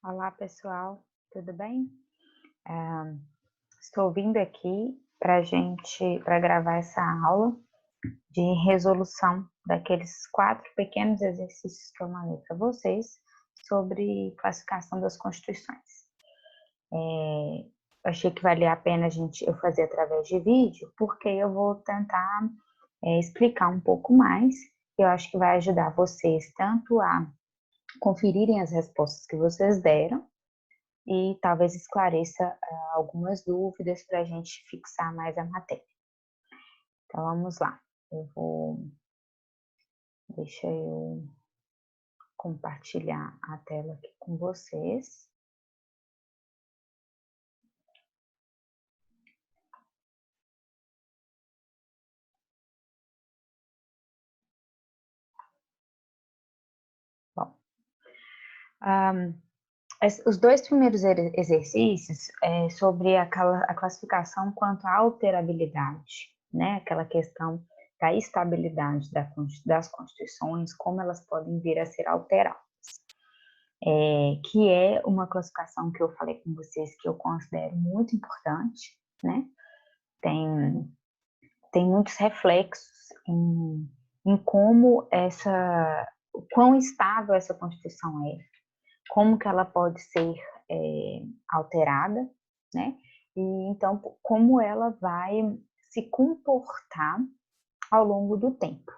Olá, pessoal, tudo bem? Ah, Estou vindo aqui para gravar essa aula de resolução daqueles 4 pequenos exercícios que eu mandei para vocês sobre classificação das constituições. Achei que valia a pena eu fazer através de vídeo, porque eu vou tentar explicar um pouco mais. Eu acho que vai ajudar vocês tanto a conferirem as respostas que vocês deram, e talvez esclareça algumas dúvidas para a gente fixar mais a matéria. Então, vamos lá. Deixa eu compartilhar a tela aqui com vocês. Bom, os 2 primeiros exercícios é sobre a classificação quanto à alterabilidade, né? Aquela questão da estabilidade das constituições, como elas podem vir a ser alteradas. Que é uma classificação que eu falei com vocês que eu considero muito importante, né? Tem muitos reflexos em como o quão estável essa Constituição é, como que ela pode ser alterada, né? E então, como ela vai se comportar ao longo do tempo,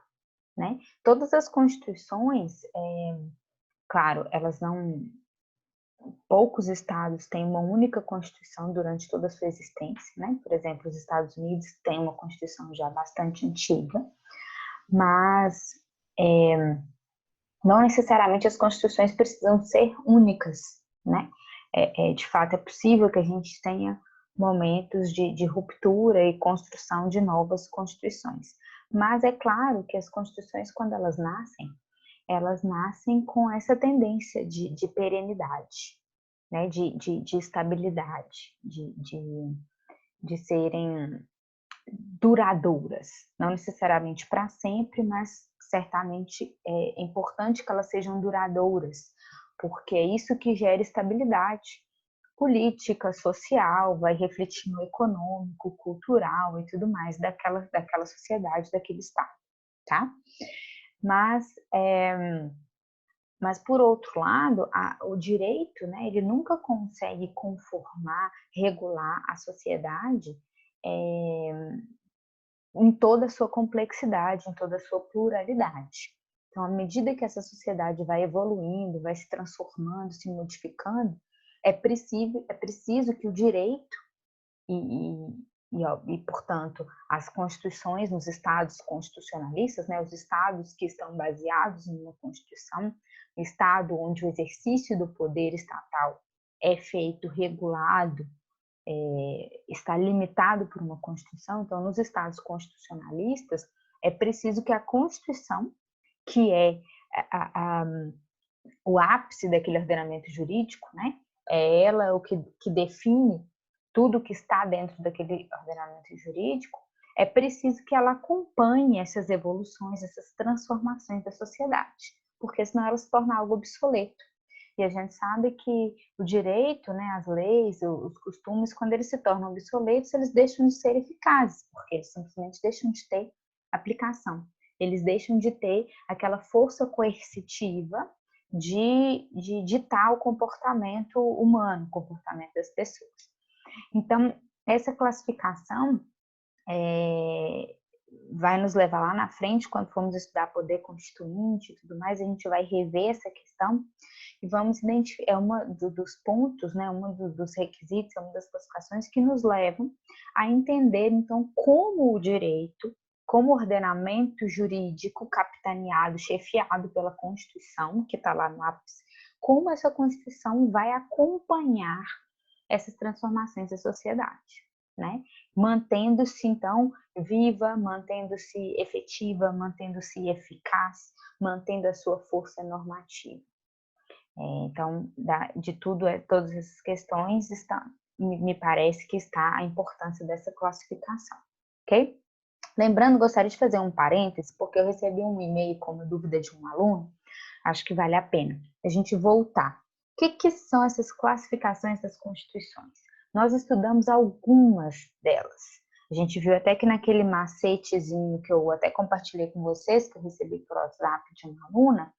né? Todas as constituições, claro, poucos estados têm uma única constituição durante toda a sua existência, né? Por exemplo, os Estados Unidos têm uma constituição já bastante antiga, mas não necessariamente as constituições precisam ser únicas, né? De fato, é possível que a gente tenha momentos de ruptura e construção de novas constituições. Mas é claro que as constituições, quando elas nascem com essa tendência de perenidade, né? de estabilidade, de serem duradouras, não necessariamente para sempre, mas certamente é importante que elas sejam duradouras, porque é isso que gera estabilidade política, social, vai refletir no econômico, cultural e tudo mais daquela sociedade, daquele estado, tá? Mas, mas por outro lado, o direito, né, ele nunca consegue conformar, regular a sociedade em toda a sua complexidade, em toda a sua pluralidade. Então, à medida que essa sociedade vai evoluindo, vai se transformando, se modificando, é preciso que o direito portanto, as constituições nos estados constitucionalistas, né, os estados que estão baseados numa constituição, estado onde o exercício do poder estatal é feito, regulado, está limitado por uma Constituição. Então, nos estados constitucionalistas, é preciso que a Constituição, que é o ápice daquele ordenamento jurídico, né, é ela o que define tudo que está dentro daquele ordenamento jurídico, é preciso que ela acompanhe essas evoluções, essas transformações da sociedade, porque senão ela se torna algo obsoleto. E a gente sabe que o direito, né, as leis, os costumes, quando eles se tornam obsoletos, eles deixam de ser eficazes, porque eles simplesmente deixam de ter aplicação. Eles deixam de ter aquela força coercitiva de ditar o comportamento humano, o comportamento das pessoas. Então, essa classificação vai nos levar lá na frente, quando formos estudar poder constituinte e tudo mais, a gente vai rever essa questão e vamos identificar, dos pontos, né, dos requisitos, uma das classificações que nos levam a entender, então, como o direito, como o ordenamento jurídico capitaneado, chefiado pela Constituição, que está lá no ápice, como essa Constituição vai acompanhar essas transformações da sociedade, né? Mantendo-se, então, viva, mantendo-se efetiva, mantendo-se eficaz, mantendo a sua força normativa. Então, de todas essas questões, me parece que está a importância dessa classificação, ok? Lembrando, gostaria de fazer um parêntese, porque eu recebi um e-mail como dúvida de um aluno, acho que vale a pena a gente voltar que são essas classificações das constituições? Nós estudamos algumas delas. A gente viu até que naquele macetezinho que eu até compartilhei com vocês, que eu recebi por WhatsApp de uma aluna,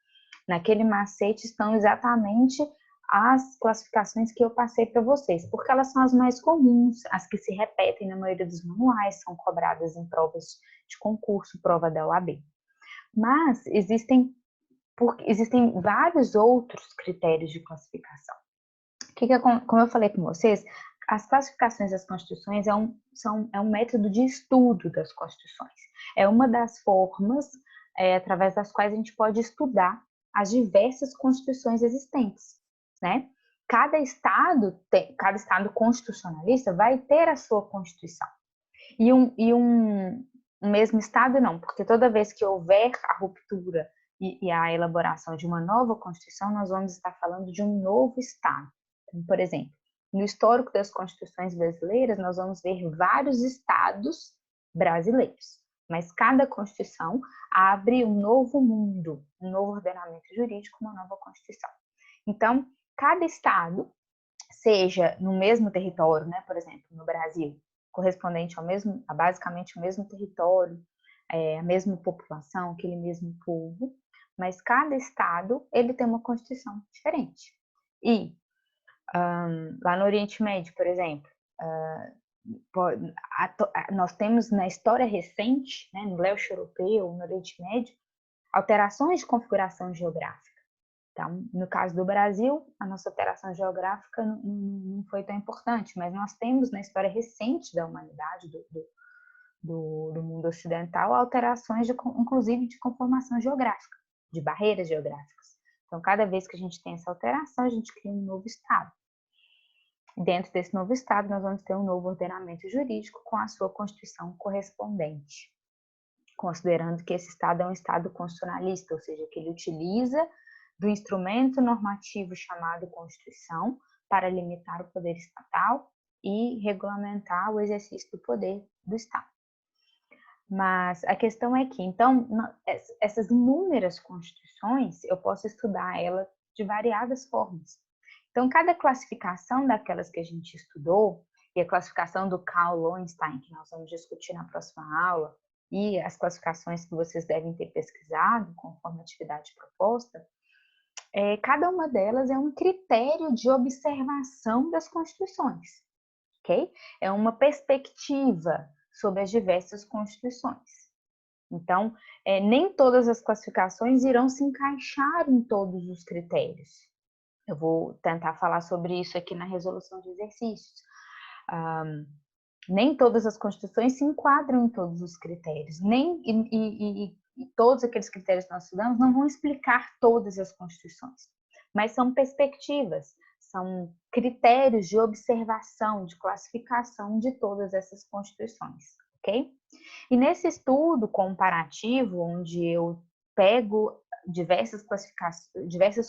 naquele macete estão exatamente as classificações que eu passei para vocês, porque elas são as mais comuns, as que se repetem na maioria dos manuais, são cobradas em provas de concurso, prova da OAB. Mas existem vários outros critérios de classificação. Como eu falei com vocês, as classificações das constituições é um método de estudo das constituições. É uma das formas através das quais a gente pode estudar as diversas constituições existentes, né? Cada estado constitucionalista vai ter a sua constituição. E um mesmo estado não, porque toda vez que houver a ruptura e a elaboração de uma nova Constituição, nós vamos estar falando de um novo estado. Então, por exemplo, no histórico das constituições brasileiras, nós vamos ver vários estados brasileiros, mas cada Constituição abre um novo mundo, um novo ordenamento jurídico, uma nova Constituição. Então, cada estado, seja no mesmo território, né, por exemplo, no Brasil, correspondente a basicamente o mesmo território, a mesma população, aquele mesmo povo, mas cada estado ele tem uma constituição diferente. E lá no Oriente Médio, por exemplo, nós temos na história recente, né, no leste europeu, no Oriente Médio, alterações de configuração geográfica. Então, no caso do Brasil, a nossa alteração geográfica não foi tão importante, mas nós temos na história recente da humanidade, do mundo ocidental, alterações, inclusive, de conformação geográfica, de barreiras geográficas. Então, cada vez que a gente tem essa alteração, a gente cria um novo estado. E dentro desse novo estado, nós vamos ter um novo ordenamento jurídico com a sua constituição correspondente, considerando que esse estado é um estado constitucionalista, ou seja, que ele utiliza do instrumento normativo chamado Constituição para limitar o poder estatal e regulamentar o exercício do poder do Estado. Mas a questão é que, então, essas inúmeras constituições, eu posso estudar elas de variadas formas. Então, cada classificação daquelas que a gente estudou, e a classificação do Carl Lowenstein, que nós vamos discutir na próxima aula, e as classificações que vocês devem ter pesquisado, conforme a atividade proposta, cada uma delas é um critério de observação das constituições, ok? É uma perspectiva sobre as diversas constituições. Então, nem todas as classificações irão se encaixar em todos os critérios. Eu vou tentar falar sobre isso aqui na resolução de exercícios. Nem todas as constituições se enquadram em todos os critérios, e todos aqueles critérios que nós estudamos não vão explicar todas as constituições, mas são perspectivas, são critérios de observação, de classificação de todas essas constituições, ok? E nesse estudo comparativo, onde eu pego diversas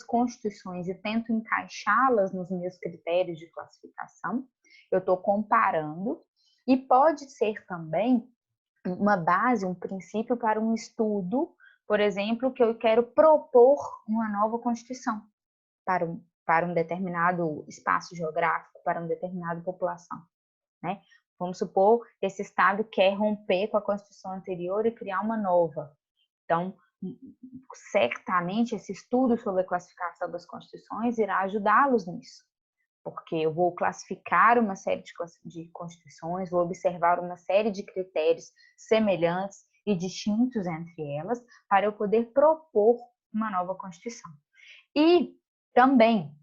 constituições e tento encaixá-las nos meus critérios de classificação, eu estou comparando, e pode ser também uma base, um princípio para um estudo, por exemplo, que eu quero propor uma nova Constituição para um determinado espaço geográfico, para uma determinada população, né? Vamos supor que esse Estado quer romper com a Constituição anterior e criar uma nova. Então, certamente, esse estudo sobre a classificação das constituições irá ajudá-los nisso, porque eu vou classificar uma série de constituições, vou observar uma série de critérios semelhantes e distintos entre elas, para eu poder propor uma nova Constituição. E também,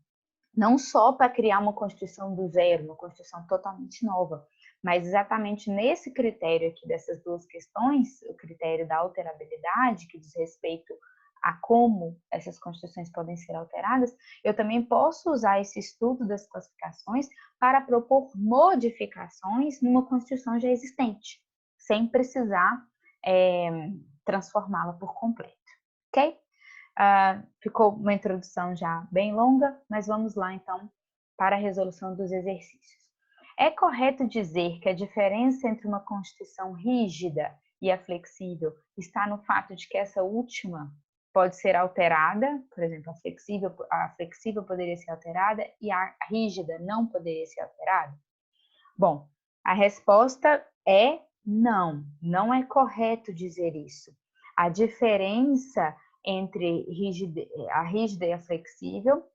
não só para criar uma Constituição do zero, uma Constituição totalmente nova, mas exatamente nesse critério aqui dessas duas questões, o critério da alterabilidade, que diz respeito a como essas constituições podem ser alteradas, eu também posso usar esse estudo das classificações para propor modificações numa Constituição já existente, sem precisar transformá-la por completo, ok? Ficou uma introdução já bem longa, mas vamos lá então para a resolução dos exercícios. É correto dizer que a diferença entre uma Constituição rígida e a flexível está no fato de que essa última pode ser alterada, por exemplo, a flexível poderia ser alterada e a rígida não poderia ser alterada? Bom, a resposta é não, não é correto dizer isso. A diferença entre a rígida e a flexível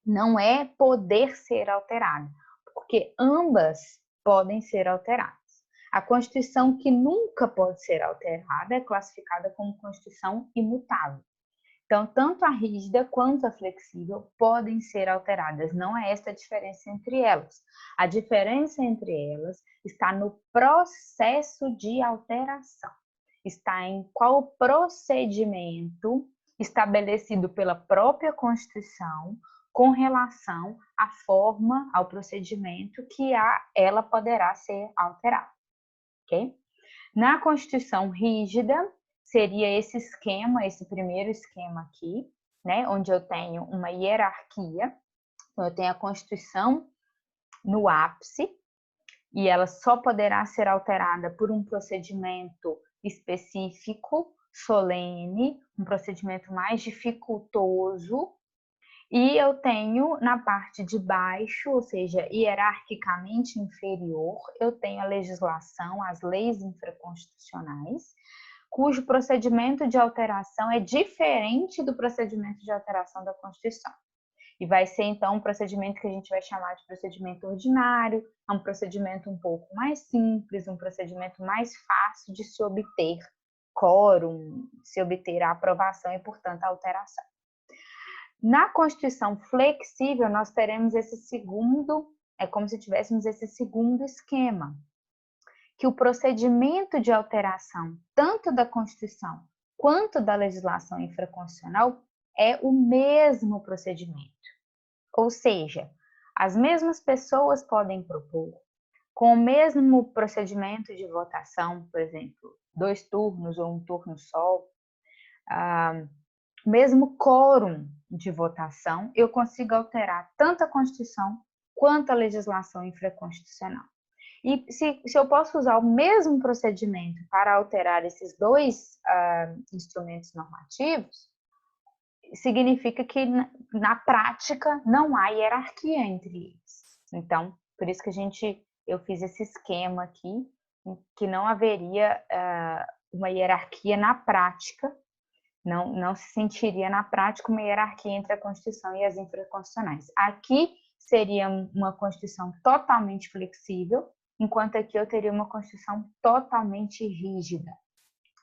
não é poder ser alterada, porque ambas podem ser alteradas. A Constituição que nunca pode ser alterada é classificada como Constituição imutável. Então, tanto a rígida quanto a flexível podem ser alteradas. Não é essa a diferença entre elas. A diferença entre elas está no processo de alteração. Está em qual procedimento estabelecido pela própria Constituição com relação à forma, ao procedimento que ela poderá ser alterada. Ok? Na Constituição rígida, seria esse esquema, esse primeiro esquema aqui, né, onde eu tenho uma hierarquia. Então, eu tenho a Constituição no ápice, e ela só poderá ser alterada por um procedimento específico, solene, um procedimento mais dificultoso. E eu tenho na parte de baixo, ou seja, hierarquicamente inferior, eu tenho a legislação, as leis infraconstitucionais, cujo procedimento de alteração é diferente do procedimento de alteração da Constituição. E vai ser, então, um procedimento que a gente vai chamar de procedimento ordinário, é um procedimento um pouco mais simples, um procedimento mais fácil de se obter quórum, se obter a aprovação e, portanto, a alteração. Na Constituição flexível, nós teremos esse segundo, é como se tivéssemos esse segundo esquema, que o procedimento de alteração, tanto da Constituição quanto da legislação infraconstitucional, é o mesmo procedimento. Ou seja, as mesmas pessoas podem propor, com o mesmo procedimento de votação, por exemplo, 2 turnos ou 1 turno só, mesmo quórum de votação, eu consigo alterar tanto a Constituição quanto a legislação infraconstitucional. E se eu posso usar o mesmo procedimento para alterar esses dois instrumentos normativos, significa que na prática não há hierarquia entre eles. Então, por isso que eu fiz esse esquema aqui, que não haveria uma hierarquia na prática, não se sentiria na prática uma hierarquia entre a Constituição e as infraconstitucionais. Aqui seria uma Constituição totalmente flexível, enquanto aqui eu teria uma Constituição totalmente rígida.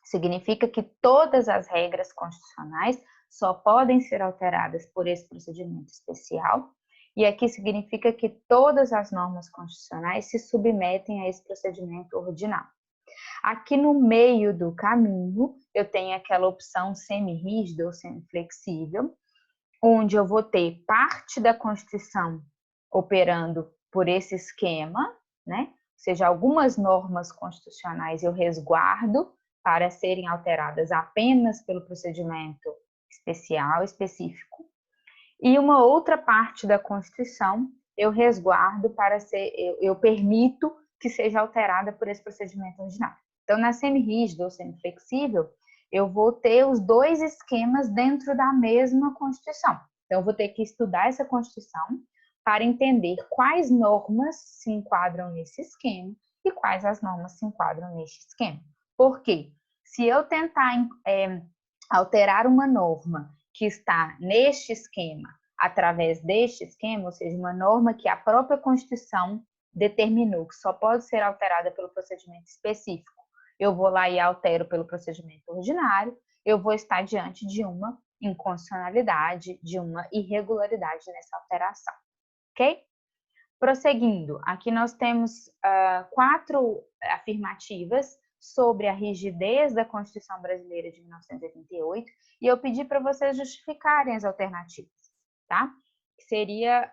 Significa que todas as regras constitucionais só podem ser alteradas por esse procedimento especial, e aqui significa que todas as normas constitucionais se submetem a esse procedimento ordinário. Aqui no meio do caminho, eu tenho aquela opção semi-rígida ou semi-flexível, onde eu vou ter parte da Constituição operando por esse esquema, né? Ou seja, algumas normas constitucionais eu resguardo para serem alteradas apenas pelo procedimento especial, específico, e uma outra parte da Constituição eu resguardo eu permito que seja alterada por esse procedimento ordinário. Então, na semi-rígida ou semi-flexível, eu vou ter os dois esquemas dentro da mesma Constituição. Então, eu vou ter que estudar essa Constituição para entender quais normas se enquadram nesse esquema e quais as normas se enquadram neste esquema. Por quê? Se eu tentar alterar uma norma que está neste esquema, através deste esquema, ou seja, uma norma que a própria Constituição determinou que só pode ser alterada pelo procedimento específico, eu vou lá e altero pelo procedimento ordinário, eu vou estar diante de uma inconstitucionalidade, de uma irregularidade nessa alteração, ok? Prosseguindo, aqui nós temos 4 afirmativas sobre a rigidez da Constituição Brasileira de 1988 e eu pedi para vocês justificarem as alternativas, tá? Seria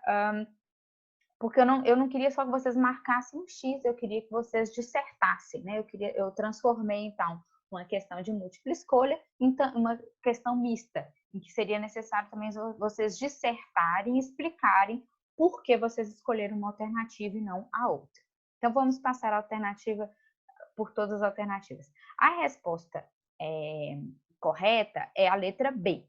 porque eu não queria só que vocês marcassem um X, eu queria que vocês dissertassem, né? Eu transformei, então, uma questão de múltipla escolha em uma questão mista, em que seria necessário também vocês dissertarem e explicarem por que vocês escolheram uma alternativa e não a outra. Então, vamos passar a alternativa por todas as alternativas. A resposta correta é a letra B.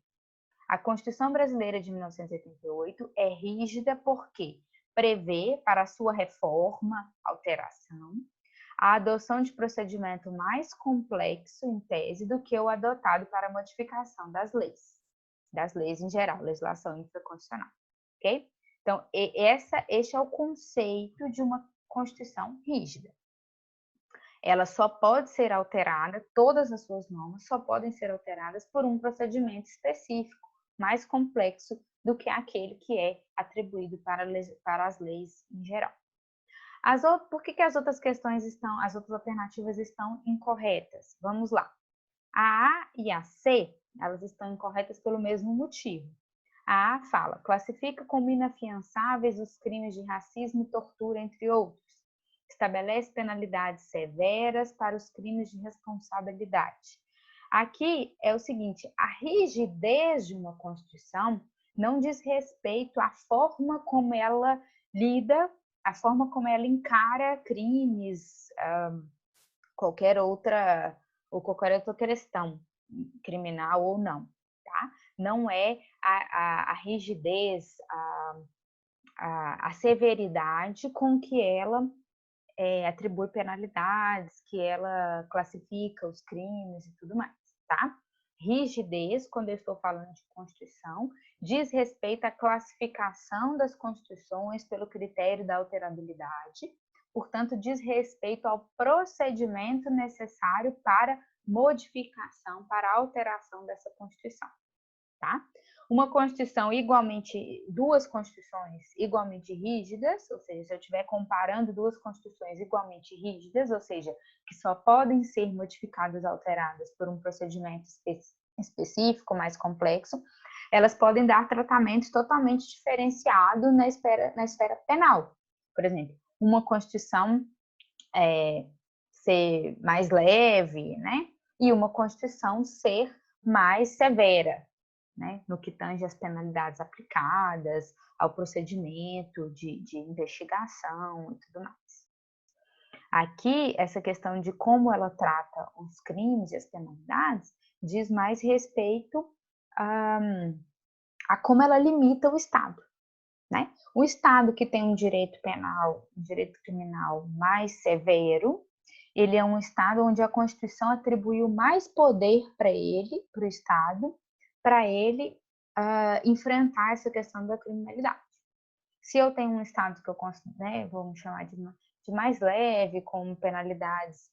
A Constituição Brasileira de 1988 é rígida porque prevê, para sua reforma, alteração, a adoção de procedimento mais complexo, em tese, do que o adotado para a modificação das leis em geral, legislação infraconstitucional, ok? Então, este é o conceito de uma Constituição rígida. Ela só pode ser alterada, todas as suas normas só podem ser alteradas por um procedimento específico, mais complexo do que aquele que é atribuído para as leis em geral. Por que as outras as outras alternativas estão incorretas? Vamos lá. A A e a C, elas estão incorretas pelo mesmo motivo. A A fala, classifica como inafiançáveis os crimes de racismo e tortura, entre outros. Estabelece penalidades severas para os crimes de responsabilidade. Aqui é o seguinte, a rigidez de uma Constituição não diz respeito à forma como ela lida, a forma como ela encara crimes, qualquer outra questão, criminal ou não, tá? Não é a rigidez, a severidade com que ela atribui penalidades, que ela classifica os crimes e tudo mais, tá? Rigidez, quando eu estou falando de Constituição, diz respeito à classificação das Constituições pelo critério da alterabilidade, portanto, diz respeito ao procedimento necessário para modificação, para alteração dessa Constituição, tá? Duas Constituições igualmente rígidas, ou seja, se eu estiver comparando duas Constituições igualmente rígidas, ou seja, que só podem ser modificadas, alteradas por um procedimento específico, mais complexo, elas podem dar tratamentos totalmente diferenciados na esfera penal. Por exemplo, uma Constituição ser mais leve, né? E uma Constituição ser mais severa, né, no que tange às penalidades aplicadas, ao procedimento de investigação e tudo mais. Aqui, essa questão de como ela trata os crimes e as penalidades diz mais respeito a como ela limita o Estado, né? O Estado que tem um direito penal, um direito criminal mais severo, ele é um Estado onde a Constituição atribuiu mais poder para ele, para o Estado, para ele enfrentar essa questão da criminalidade. Se eu tenho um Estado que eu considero, né, vamos chamar de mais leve, com penalidades,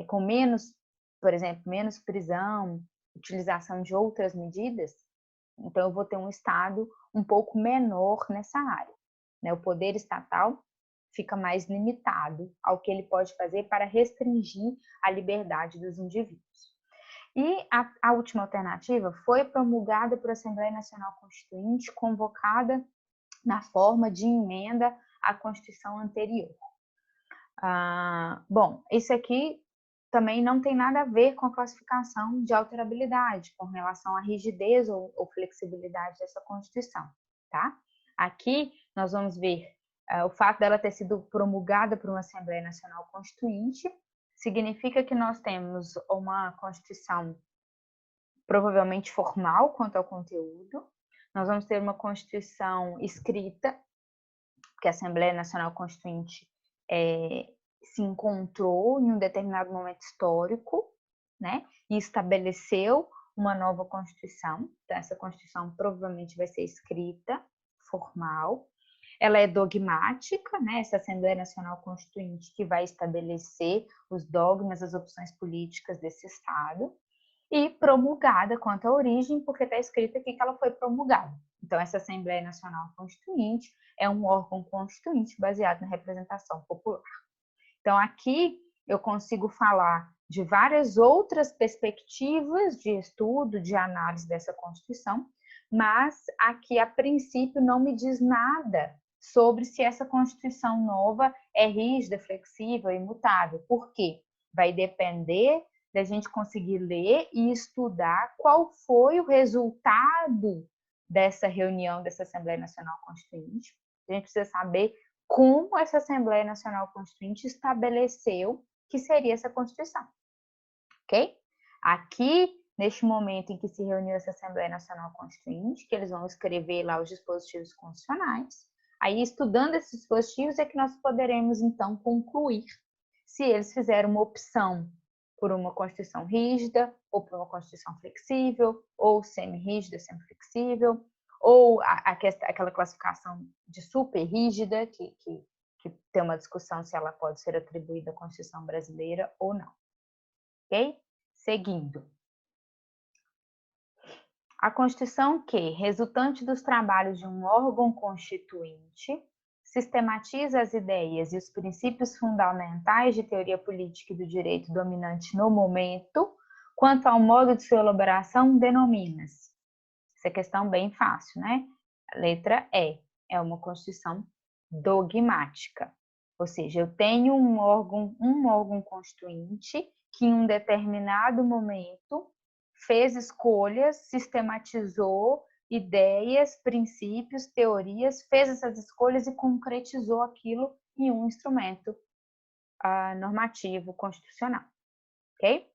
com menos, por exemplo, menos prisão, utilização de outras medidas, então eu vou ter um Estado um pouco menor nessa área, né? O poder estatal fica mais limitado ao que ele pode fazer para restringir a liberdade dos indivíduos. E a última alternativa foi promulgada por Assembleia Nacional Constituinte, convocada na forma de emenda à Constituição anterior. Bom, isso aqui também não tem nada a ver com a classificação de alterabilidade, com relação à rigidez ou flexibilidade dessa Constituição, tá? Aqui nós vamos ver o fato dela ter sido promulgada por uma Assembleia Nacional Constituinte, significa que nós temos uma Constituição provavelmente formal quanto ao conteúdo, nós vamos ter uma Constituição escrita, que a Assembleia Nacional Constituinte se encontrou em um determinado momento histórico, né, e estabeleceu uma nova Constituição. Então, essa Constituição provavelmente vai ser escrita, formal. Ela é dogmática, né, essa Assembleia Nacional Constituinte que vai estabelecer os dogmas, as opções políticas desse Estado, e promulgada quanto à origem, porque está escrito aqui que ela foi promulgada. Então, essa Assembleia Nacional Constituinte é um órgão constituinte baseado na representação popular. Então, aqui eu consigo falar de várias outras perspectivas de estudo, de análise dessa Constituição, mas aqui, a princípio, não me diz nada sobre se essa Constituição nova é rígida, flexível, imutável. Por quê? Vai depender da gente conseguir ler e estudar qual foi o resultado dessa reunião dessa Assembleia Nacional Constituinte. A gente precisa saber como essa Assembleia Nacional Constituinte estabeleceu que seria essa Constituição, ok? Aqui, neste momento em que se reuniu essa Assembleia Nacional Constituinte, que eles vão escrever lá os dispositivos constitucionais. Aí, estudando esses dispositivos, é que nós poderemos, então, concluir se eles fizeram uma opção por uma Constituição rígida, ou por uma Constituição flexível, ou semi-rígida, semi-flexível, ou aquela classificação de super rígida, que tem uma discussão se ela pode ser atribuída à Constituição brasileira ou não. Ok? Seguindo. A Constituição que, resultante dos trabalhos de um órgão constituinte, sistematiza as ideias e os princípios fundamentais de teoria política e do direito dominante no momento, quanto ao modo de sua elaboração, denomina-se. Essa é questão bem fácil, né? A letra E é uma Constituição dogmática. Ou seja, eu tenho um órgão constituinte que em um determinado momento fez escolhas, sistematizou ideias, princípios, teorias, fez essas escolhas e concretizou aquilo em um instrumento normativo constitucional, ok?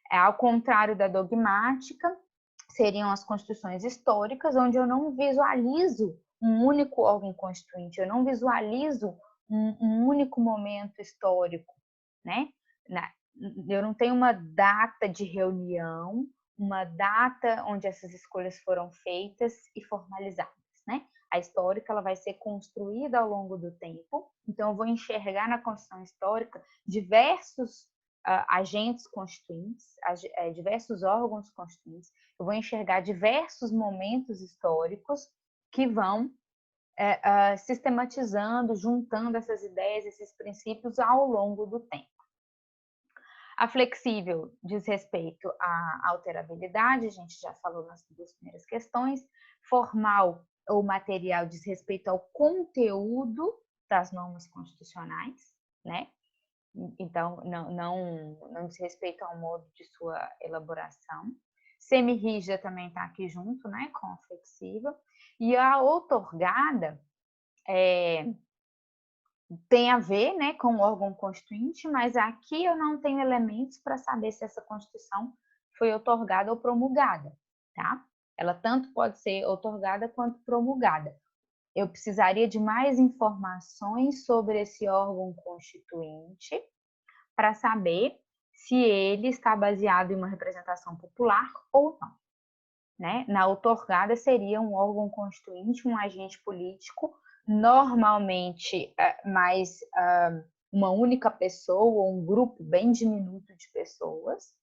Ao contrário da dogmática, seriam as constituições históricas, onde eu não visualizo um único órgão constituinte, eu não visualizo um único momento histórico, né? Eu não tenho uma data de reunião, uma data onde essas escolhas foram feitas e formalizadas, né? A histórica ela vai ser construída ao longo do tempo, então eu vou enxergar na Constituição histórica diversos agentes constituintes, diversos órgãos constituintes, eu vou enxergar diversos momentos históricos que vão sistematizando, juntando essas ideias, esses princípios ao longo do tempo. A flexível diz respeito à alterabilidade, a gente já falou nas duas primeiras questões. Formal ou material diz respeito ao conteúdo das normas constitucionais, né? Então, não diz respeito ao modo de sua elaboração. Semi-rígida também está aqui junto, né, com a flexível. E a outorgada tem a ver, né, com o órgão constituinte, mas aqui eu não tenho elementos para saber se essa Constituição foi outorgada ou promulgada, tá? Ela tanto pode ser outorgada quanto promulgada. Eu precisaria de mais informações sobre esse órgão constituinte para saber se ele está baseado em uma representação popular ou não, né? Na outorgada seria um órgão constituinte, um agente político, normalmente mais uma única pessoa ou um grupo bem diminuto de pessoas,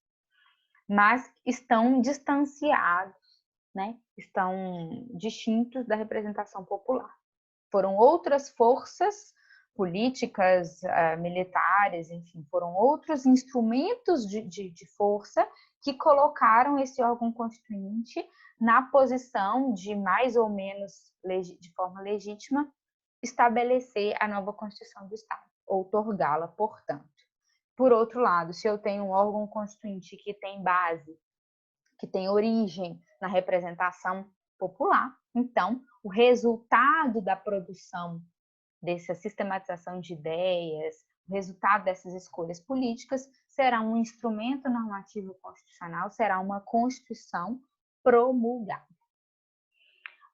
mas estão distanciados, né? Estão distintos da representação popular. Foram outras forças políticas, militares, enfim, foram outros instrumentos de força que colocaram esse órgão constituinte na posição de, mais ou menos de forma legítima, estabelecer a nova Constituição do Estado, outorgá-la, portanto. Por outro lado, se eu tenho um órgão constituinte que tem base, que tem origem na representação popular, então, o resultado da produção dessa sistematização de ideias, o resultado dessas escolhas políticas será um instrumento normativo constitucional, será uma Constituição promulgada.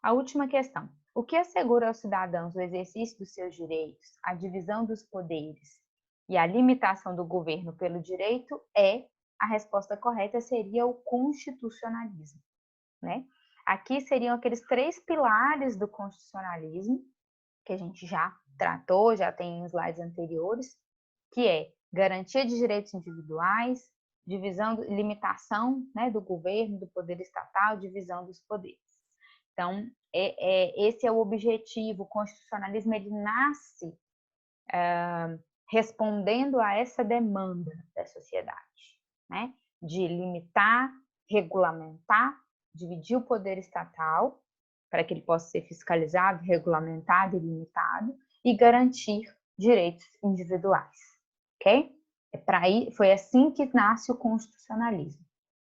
A última questão. O que assegura aos cidadãos o exercício dos seus direitos, a divisão dos poderes e a limitação do governo pelo direito a resposta correta seria o constitucionalismo, né? Aqui seriam aqueles 3 pilares do constitucionalismo, que a gente já tratou, já tem em slides anteriores, que é garantia de direitos individuais, limitação, né, do governo, do poder estatal, divisão dos poderes. Então, esse é o objetivo. O constitucionalismo ele nasce respondendo a essa demanda da sociedade, né, de limitar, regulamentar, dividir o poder estatal para que ele possa ser fiscalizado, regulamentado e limitado, e garantir direitos individuais, ok? Foi assim que nasce o constitucionalismo.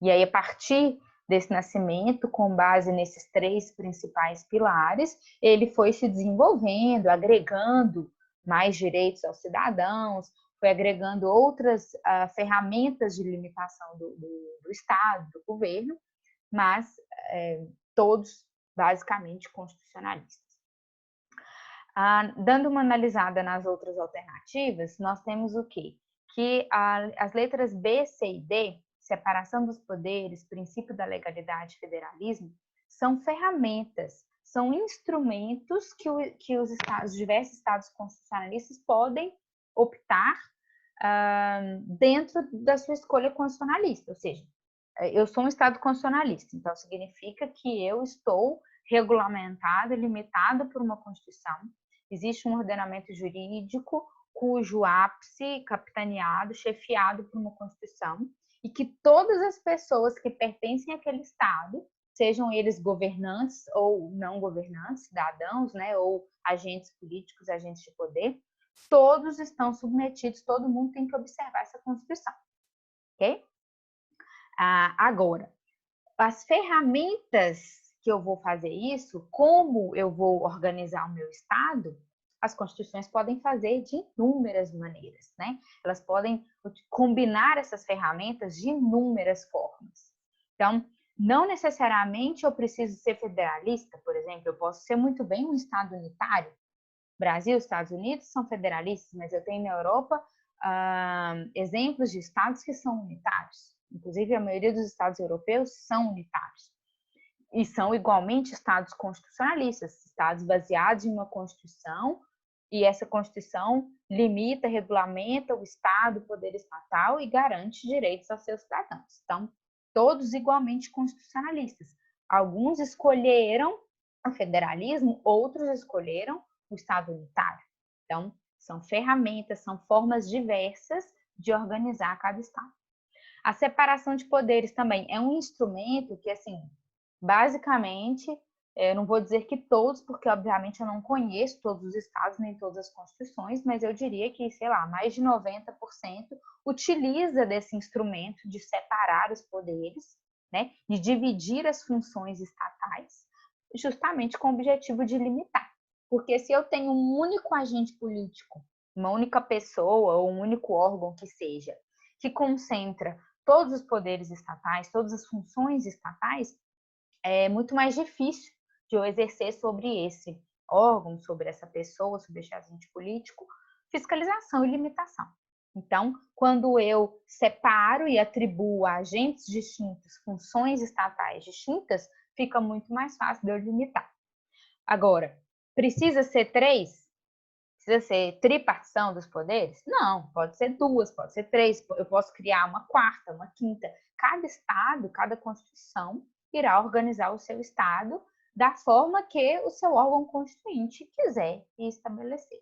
E aí, a partir desse nascimento, com base nesses 3 principais pilares, ele foi se desenvolvendo, agregando mais direitos aos cidadãos, foi agregando outras ferramentas de limitação do Estado, do governo, mas todos basicamente constitucionalistas. Dando uma analisada nas outras alternativas, nós temos o quê? Que as letras B, C e D, separação dos poderes, princípio da legalidade e federalismo, são ferramentas, são instrumentos que os diversos estados constitucionalistas podem optar dentro da sua escolha constitucionalista. Ou seja, eu sou um estado constitucionalista, então significa que eu estou regulamentado e limitado por uma Constituição. Existe um ordenamento jurídico cujo ápice capitaneado, chefiado por uma Constituição, e que todas as pessoas que pertencem àquele Estado, sejam eles governantes ou não governantes, cidadãos, né, ou agentes políticos, agentes de poder, todos estão submetidos, todo mundo tem que observar essa Constituição. Ok? Agora, as ferramentas que eu vou fazer isso, como eu vou organizar o meu Estado, as constituições podem fazer de inúmeras maneiras, né? Elas podem combinar essas ferramentas de inúmeras formas. Então, não necessariamente eu preciso ser federalista, por exemplo, eu posso ser muito bem um Estado unitário. Brasil, Estados Unidos são federalistas, mas eu tenho na Europa exemplos de estados que são unitários. Inclusive, a maioria dos estados europeus são unitários. E são igualmente estados constitucionalistas, estados baseados em uma Constituição, e essa Constituição limita, regulamenta o Estado, o poder estatal e garante direitos aos seus cidadãos. Então, todos igualmente constitucionalistas. Alguns escolheram o federalismo, outros escolheram o Estado unitário. Então, são ferramentas, são formas diversas de organizar cada Estado. A separação de poderes também é um instrumento que, assim, basicamente, eu não vou dizer que todos, porque obviamente eu não conheço todos os estados nem todas as constituições, mas eu diria que, sei lá, mais de 90% utiliza desse instrumento de separar os poderes, né, de dividir as funções estatais, justamente com o objetivo de limitar. Porque se eu tenho um único agente político, uma única pessoa ou um único órgão que seja, que concentra todos os poderes estatais, todas as funções estatais, é muito mais difícil de eu exercer sobre esse órgão, sobre essa pessoa, sobre esse agente político, fiscalização e limitação. Então, quando eu separo e atribuo a agentes distintos funções estatais distintas, fica muito mais fácil de eu limitar. Agora, precisa ser 3? Precisa ser tripartição dos poderes? Não, pode ser 2, pode ser 3, eu posso criar uma quarta, uma quinta. Cada estado, cada constituição irá organizar o seu estado da forma que o seu órgão constituinte quiser estabelecer.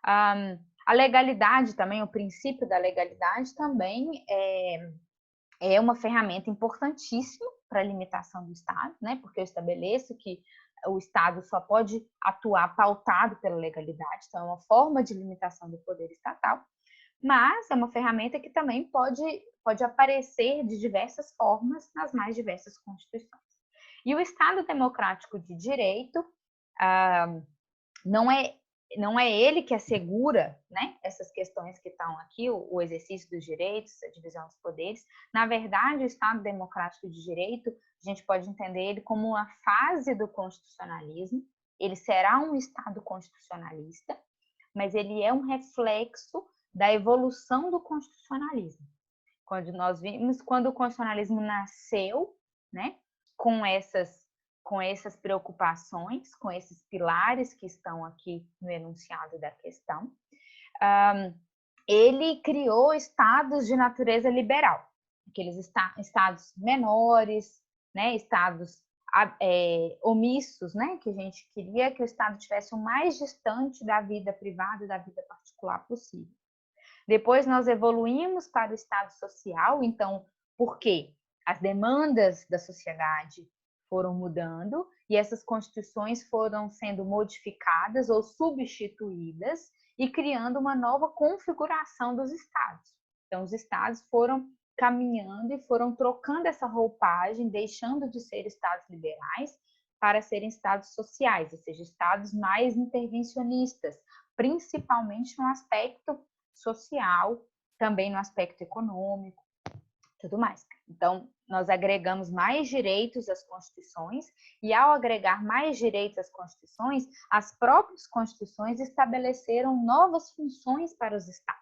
A legalidade também, o princípio da legalidade também é uma ferramenta importantíssima para a limitação do Estado, né? Porque eu estabeleço que o Estado só pode atuar pautado pela legalidade, então é uma forma de limitação do poder estatal, mas é uma ferramenta que também pode aparecer de diversas formas nas mais diversas constituições. E o Estado democrático de direito não é ele que assegura, né, essas questões que estão aqui, o exercício dos direitos, a divisão dos poderes. Na verdade, o Estado democrático de direito, a gente pode entender ele como uma fase do constitucionalismo. Ele será um Estado constitucionalista, mas ele é um reflexo da evolução do constitucionalismo. Quando nós vimos, quando o constitucionalismo nasceu, né, com essas preocupações, com esses pilares que estão aqui no enunciado da questão, ele criou estados de natureza liberal, aqueles estados menores, né, estados omissos, né, que a gente queria que o Estado estivesse o mais distante da vida privada e da vida particular possível. Depois nós evoluímos para o Estado social, então, por quê? As demandas da sociedade foram mudando e essas constituições foram sendo modificadas ou substituídas e criando uma nova configuração dos estados. Então, os estados foram caminhando e foram trocando essa roupagem, deixando de ser estados liberais para serem estados sociais, ou seja, estados mais intervencionistas, principalmente no aspecto social, também no aspecto econômico, tudo mais. Então, nós agregamos mais direitos às constituições e, ao agregar mais direitos às constituições, as próprias constituições estabeleceram novas funções para os estados,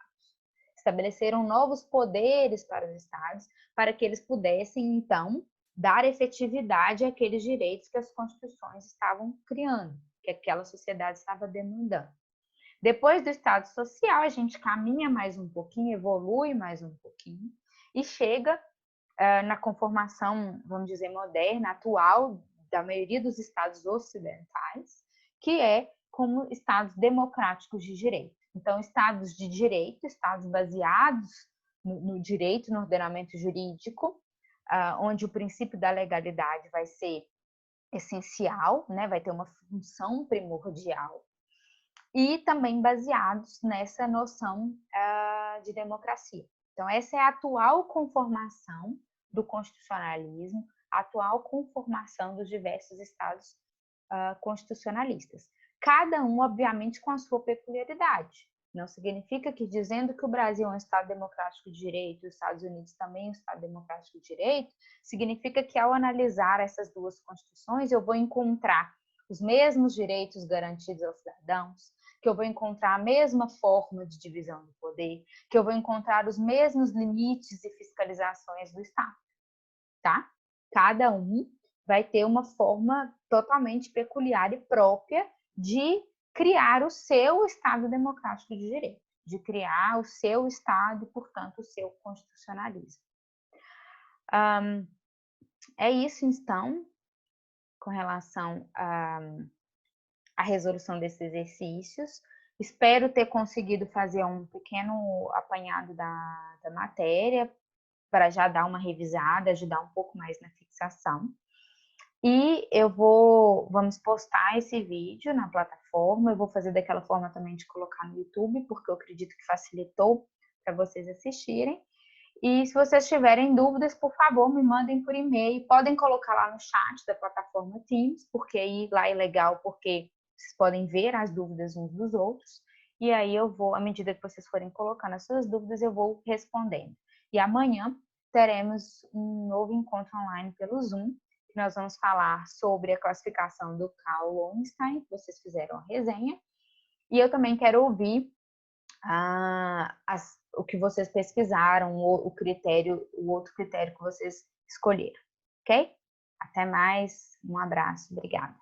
estabeleceram novos poderes para os estados, para que eles pudessem, então, dar efetividade àqueles direitos que as constituições estavam criando, que aquela sociedade estava demandando. Depois do Estado Social, a gente caminha mais um pouquinho, evolui mais um pouquinho e chega na conformação, vamos dizer, moderna, atual, da maioria dos estados ocidentais, que é como estados democráticos de direito. Então, estados de direito, estados baseados no direito, no ordenamento jurídico, onde o princípio da legalidade vai ser essencial, né? Vai ter uma função primordial, e também baseados nessa noção de democracia. Então, essa é a atual conformação do constitucionalismo, a atual conformação dos diversos estados constitucionalistas. Cada um, obviamente, com a sua peculiaridade. Não significa que, dizendo que o Brasil é um Estado democrático de direito e os Estados Unidos também é um Estado democrático de direito, significa que, ao analisar essas duas constituições, eu vou encontrar os mesmos direitos garantidos aos cidadãos, que eu vou encontrar a mesma forma de divisão do poder, que eu vou encontrar os mesmos limites e fiscalizações do Estado, tá? Cada um vai ter uma forma totalmente peculiar e própria de criar o seu Estado democrático de direito, de criar o seu Estado e, portanto, o seu constitucionalismo. É isso, então, com relação a resolução desses exercícios. Espero ter conseguido fazer um pequeno apanhado da matéria para já dar uma revisada, ajudar um pouco mais na fixação. E vamos postar esse vídeo na plataforma, eu vou fazer daquela forma também de colocar no YouTube, porque eu acredito que facilitou para vocês assistirem. E se vocês tiverem dúvidas, por favor, me mandem por e-mail, podem colocar lá no chat da plataforma Teams, porque aí lá é legal, porque vocês podem ver as dúvidas uns dos outros, e aí eu vou, à medida que vocês forem colocando as suas dúvidas, eu vou respondendo. E amanhã teremos um novo encontro online pelo Zoom, que nós vamos falar sobre a classificação do Carl Lowenstein, que vocês fizeram a resenha, e eu também quero ouvir o que vocês pesquisaram, o outro critério que vocês escolheram, ok? Até mais, um abraço, obrigada.